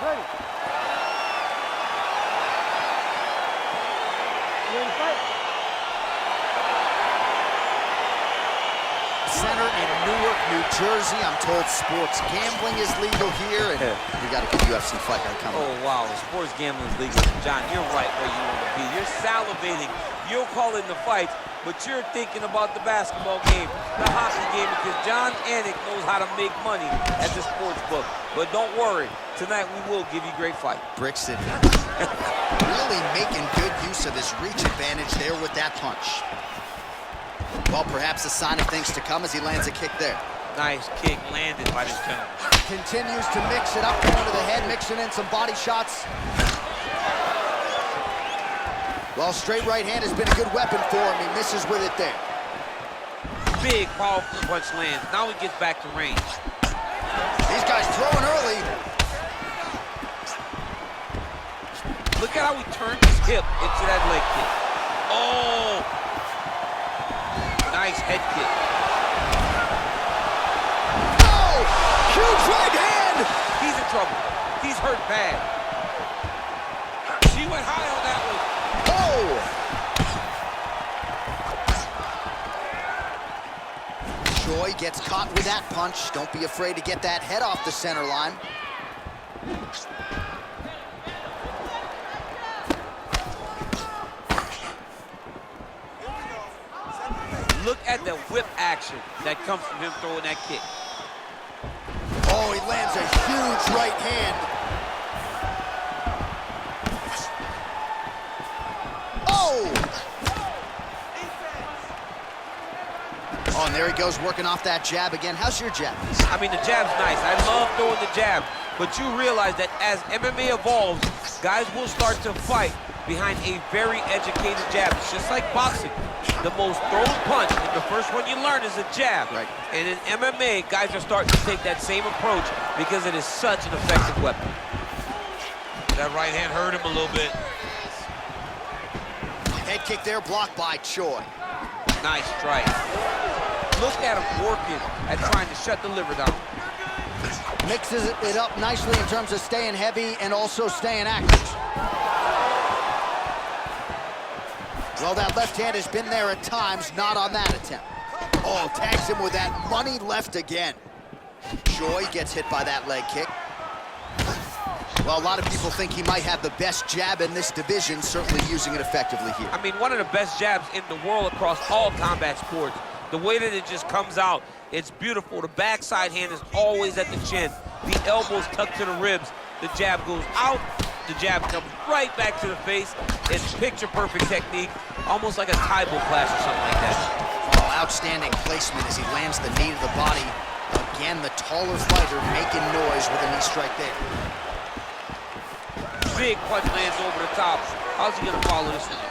Center in Newark, New Jersey. I'm told sports gambling is legal here, and we got a good UFC fight coming. Oh, wow. Sports gambling is legal. John, you're right where you want to be. You're salivating. You're calling the fights, but you're thinking about the basketball game, the hockey game, because John Anik knows how to make money at the sports book. But don't worry. Tonight, we will give you great fight. Brixton really making good use of his reach advantage there with that punch. Well, perhaps a sign of things to come as he lands a kick there. Nice kick landed by this gentleman. Continues to mix it up, going to the head, mixing in some body shots. Well, straight right hand has been a good weapon for him. He misses with it there. Big, powerful punch lands. Now he gets back to range. These guys throwing early. Look at how he turned his hip into that leg kick. Oh! Nice head kick. Oh! Huge right hand! He's in trouble. He's hurt bad. She went high on that one. Oh! Choi gets caught with that punch. Don't be afraid to get that head off the center line. Look at the whip action that comes from him throwing that kick. Oh, he lands a huge right hand. Oh! Oh, and there he goes, working off that jab again. How's your jab? I mean, the jab's nice. I love throwing the jab. But you realize that as MMA evolves, guys will start to fight behind a very educated jab. It's just like boxing. The most thrown punch, and the first one you learn is a jab. Right. And in MMA, guys are starting to take that same approach because it is such an effective weapon. That right hand hurt him a little bit. Head kick there, blocked by Choi. Nice strike. Look at him working at trying to shut the liver down. Mixes it up nicely in terms of staying heavy and also staying active. Well, that left hand has been there at times, not on that attempt. Oh, tags him with that money left again. Choi gets hit by that leg kick. Well, a lot of people think he might have the best jab in this division, certainly using it effectively here. I mean, one of the best jabs in the world across all combat sports. The way that it just comes out, it's beautiful. The backside hand is always at the chin. The elbows tucked to the ribs. The jab goes out. The jab comes right back to the face. It's picture-perfect technique, almost like a Taibo clash or something like that. Oh, outstanding placement as he lands the knee to the body. Again, the taller fighter making noise with a knee strike there. Big punch lands over the top. How's he gonna follow this one?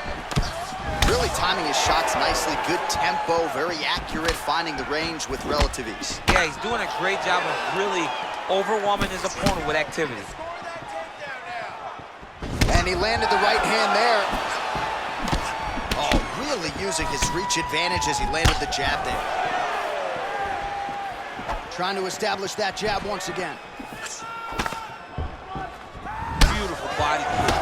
Really timing his shots nicely. Good tempo, very accurate, finding the range with relative ease. Yeah, he's doing a great job of really overwhelming his opponent with activity. And he landed the right hand there. Oh, really using his reach advantage as he landed the jab there. Trying to establish that jab once again. Beautiful body kick.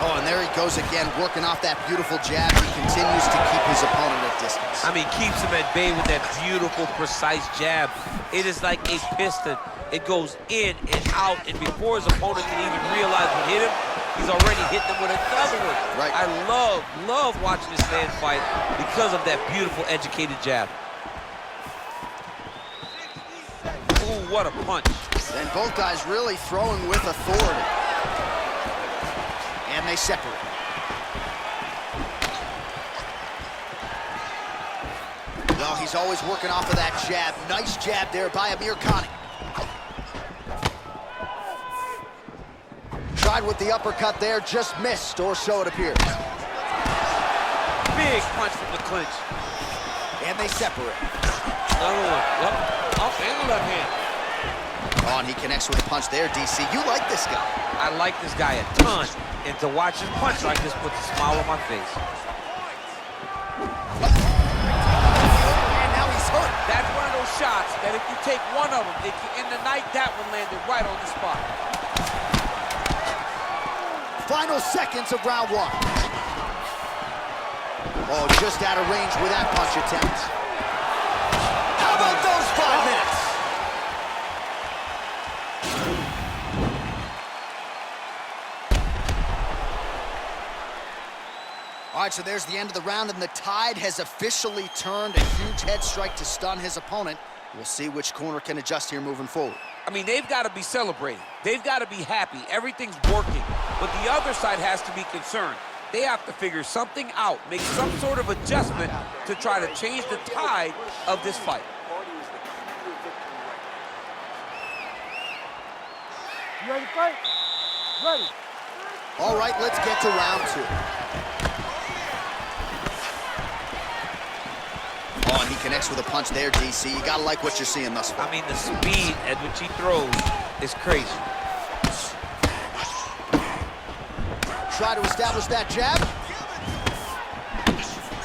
Oh, and there he goes again, working off that beautiful jab. He continues to keep his opponent at distance. I mean, keeps him at bay with that beautiful, precise jab. It is like a piston. It goes in and out, and before his opponent can even realize what hit him, he's already hit them with another one. Right. I love watching this man fight because of that beautiful, educated jab. Ooh, what a punch. And both guys really throwing with authority. And they separate. Well, he's always working off of that jab. Nice jab there by Amir Khani. Tried with the uppercut there, just missed, or so it appears. Big punch from the clinch. And they separate. Another one. Up and the left hand. Oh, and he connects with a punch there, DC. You like this guy. I like this guy a ton. And to watch him punch like this puts a smile on my face. And now he's hurt. That's one of those shots that if you take one of them, it can end the night. That one landed right on the spot. Final seconds of round one. Oh, just out of range with that punch attempt. How about those 5 minutes? All right, so there's the end of the round, and the tide has officially turned. A huge head strike to stun his opponent. We'll see which corner can adjust here moving forward. I mean, they've got to be celebrating. They've got to be happy. Everything's working. But the other side has to be concerned. They have to figure something out, make some sort of adjustment to try to change the tide of this fight. You ready to fight? Ready. All right, let's get to round two. Oh, and he connects with a punch there, DC. You gotta like what you're seeing thus far. I mean, the speed at which he throws is crazy. Try to establish that jab.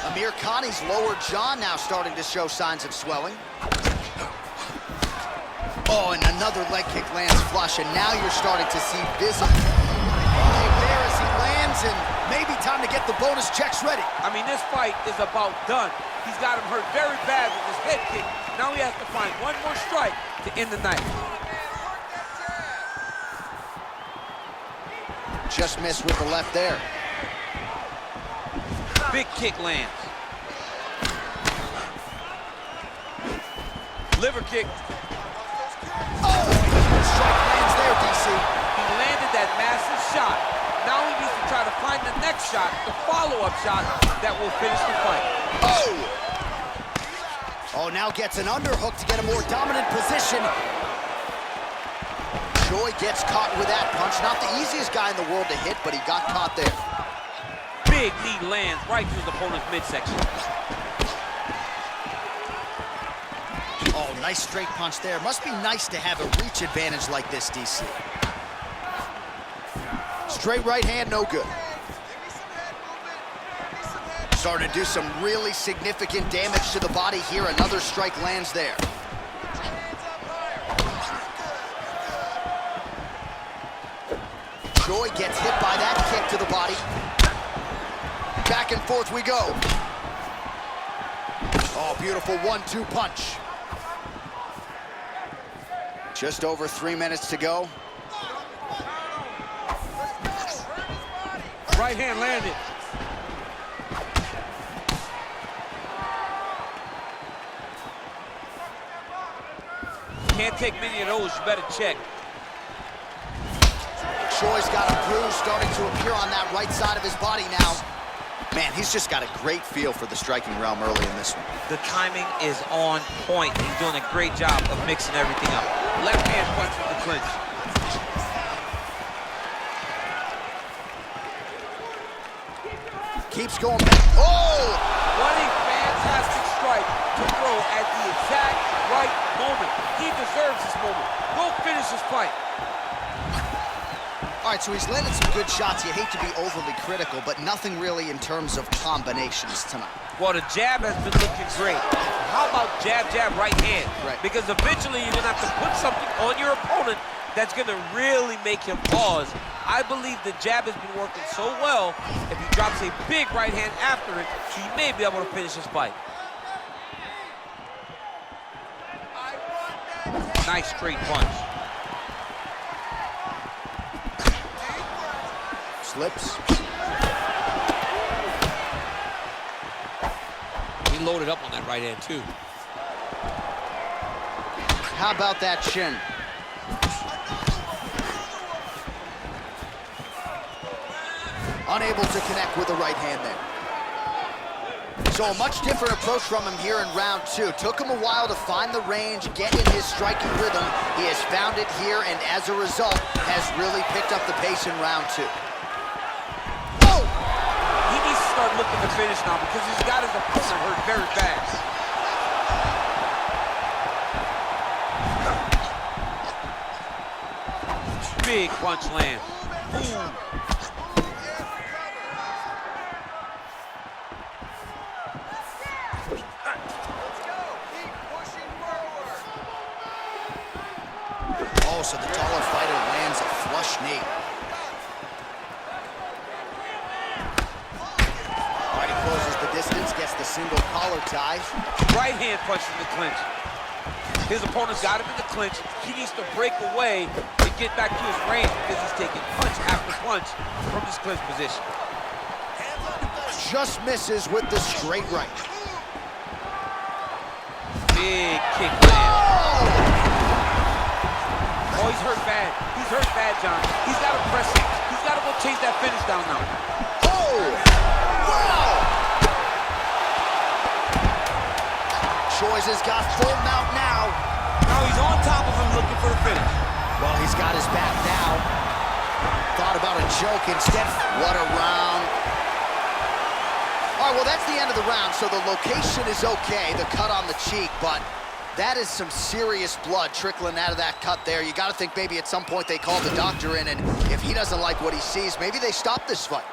Amir Khani's lower jaw now starting to show signs of swelling. Oh, and another leg kick lands flush, and now you're starting to see visible. There as he lands, and maybe time to get the bonus checks ready. I mean, this fight is about done. He's got him hurt very bad with his head kick. Now he has to find one more strike to end the night. Just missed with the left there. Big kick lands. Liver kick. Oh, strike lands there, DC. He landed that massive shot. Now he needs to try to find the next shot, the follow-up shot that will finish the fight. Oh! Oh, now gets an underhook to get a more dominant position. Choi gets caught with that punch. Not the easiest guy in the world to hit, but he got caught there. Big knee lands right through his opponent's midsection. Oh, nice straight punch there. Must be nice to have a reach advantage like this, DC. Straight right hand, no good. Starting to do some really significant damage to the body here. Another strike lands there. Choi gets hit by that kick to the body. Back and forth we go. Oh, beautiful 1-2 punch. Just over 3 minutes to go. Right hand landed. Can't take many of those, you better check. Choi's got a bruise starting to appear on that right side of his body now. Man, he's just got a great feel for the striking realm early in this one. The timing is on point. He's doing a great job of mixing everything up. Left hand punch with the clinch. Keeps going back. Oh! What a fantastic strike to throw at the exact right moment. He deserves this moment. Go finish this fight. All right, so he's landed some good shots. You hate to be overly critical, but nothing really in terms of combinations tonight. Well, the jab has been looking great. How about jab, jab, right hand? Right. Because eventually you're going to have to put something on your opponent that's going to really make him pause. I believe the jab has been working so well, if he drops a big right hand after it, he may be able to finish his fight. Nice straight punch. Slips. He loaded up on that right hand, too. How about that shin? Unable to connect with the right hand there. So a much different approach from him here in round two. Took him a while to find the range, get in his striking rhythm. He has found it here, and as a result, has really picked up the pace in round two. Oh! He needs to start looking to finish now because he's got his opponent hurt very bad. Big punch land. Ooh. Oh, so the taller fighter lands a flush knee. a single collar tie. Right hand punch in the clinch. His opponent's got him in the clinch. He needs to break away and get back to his range because he's taking punch after punch from this clinch position. Just misses with the straight right. Big kick land. Oh, he's hurt bad. He's hurt bad, John. He's got to press it. He's got to go chase that finish down now. Oh! Wow! Choi's has got full mount now. Now he's on top of him looking for the finish. Well, he's got his back now. Thought about a choke instead. What a round. All right, well, that's the end of the round, so the location is okay, the cut on the cheek, but that is some serious blood trickling out of that cut there. You got to think maybe at some point they call the doctor in, and if he doesn't like what he sees, maybe they stop this fight.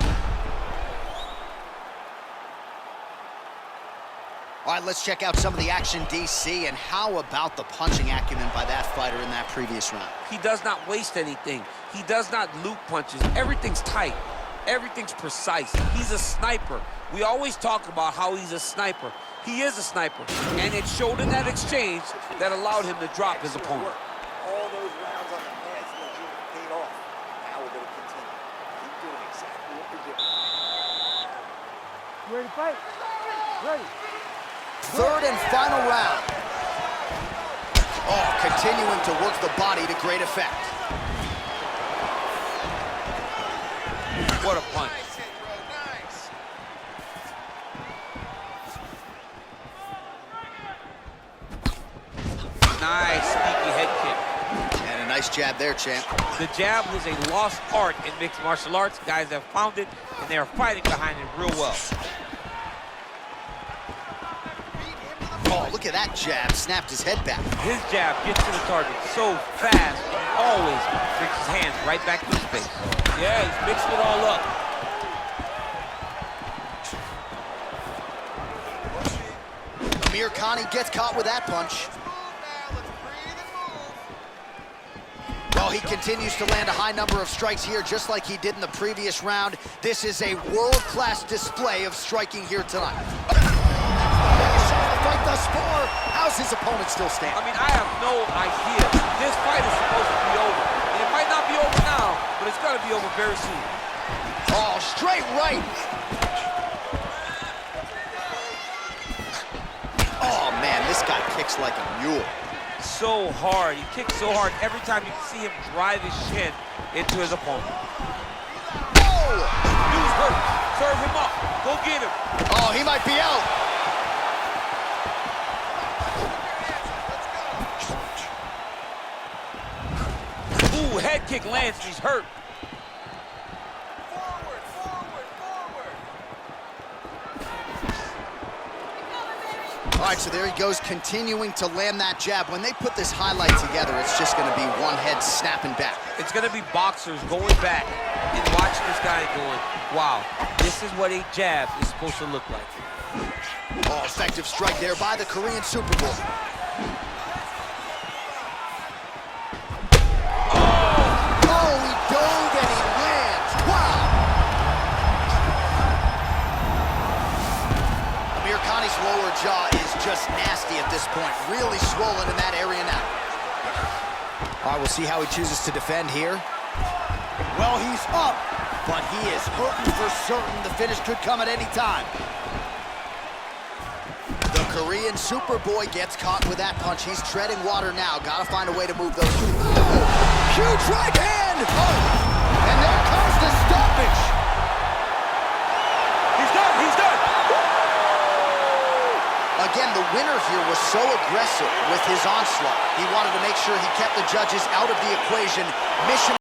All right, let's check out some of the action, DC, and how about the punching acumen by that fighter in that previous round? He does not waste anything. He does not loop punches. Everything's tight. Everything's precise. He's a sniper. We always talk about how he's a sniper. He is a sniper, and it showed in that exchange that allowed him to drop his opponent. All those rounds on the hands of the gym paid off. Now we're going to continue. Keep doing exactly what we're doing. You ready to fight? Ready. Third and final round. Oh, continuing to work the body to great effect. What a punch. Nice sneaky head kick. And a nice jab there, champ. The jab was a lost art in mixed martial arts. Guys have found it, and they are fighting behind it real well. Oh, look at that jab. Snapped his head back. His jab gets to the target so fast, and he always brings his hands right back to his face. Yeah, he's mixed it all up. Amir Khani gets caught with that punch. Well, he continues to land a high number of strikes here, just like he did in the previous round. This is a world-class display of striking here tonight. Fight thus far. How's his opponent still standing? I mean, I have no idea. This fight is supposed to be over. And it might not be over now, but it's going to be over very soon. Oh, straight right. Oh, man, this guy kicks like a mule. So hard. He kicks so hard every time you can see him drive his shin into his opponent. Oh! Dude's hurt. Serve him up. Go get him. Oh, he might be out. Ooh, head kick lands and he's hurt. Forward, forward, forward. All right, so there he goes, continuing to land that jab. When they put this highlight together, it's just going to be one head snapping back. It's going to be boxers going back and watching this guy going, wow, this is what a jab is supposed to look like. Oh, effective strike there by the Korean Super Bowl. Oh, he dove and he lands. Wow. Amir Khani's lower jaw is just nasty at this point. Really swollen in that area now. All right, we'll see how he chooses to defend here. Well, he's up, but he is hurting for certain. The finish could come at any time. The Korean Superboy gets caught with that punch. He's treading water now. Gotta find a way to move those two. Huge right hand! Oh. And there comes the stoppage. He's done, he's done. Again, the winner here was so aggressive with his onslaught. He wanted to make sure he kept the judges out of the equation. Mission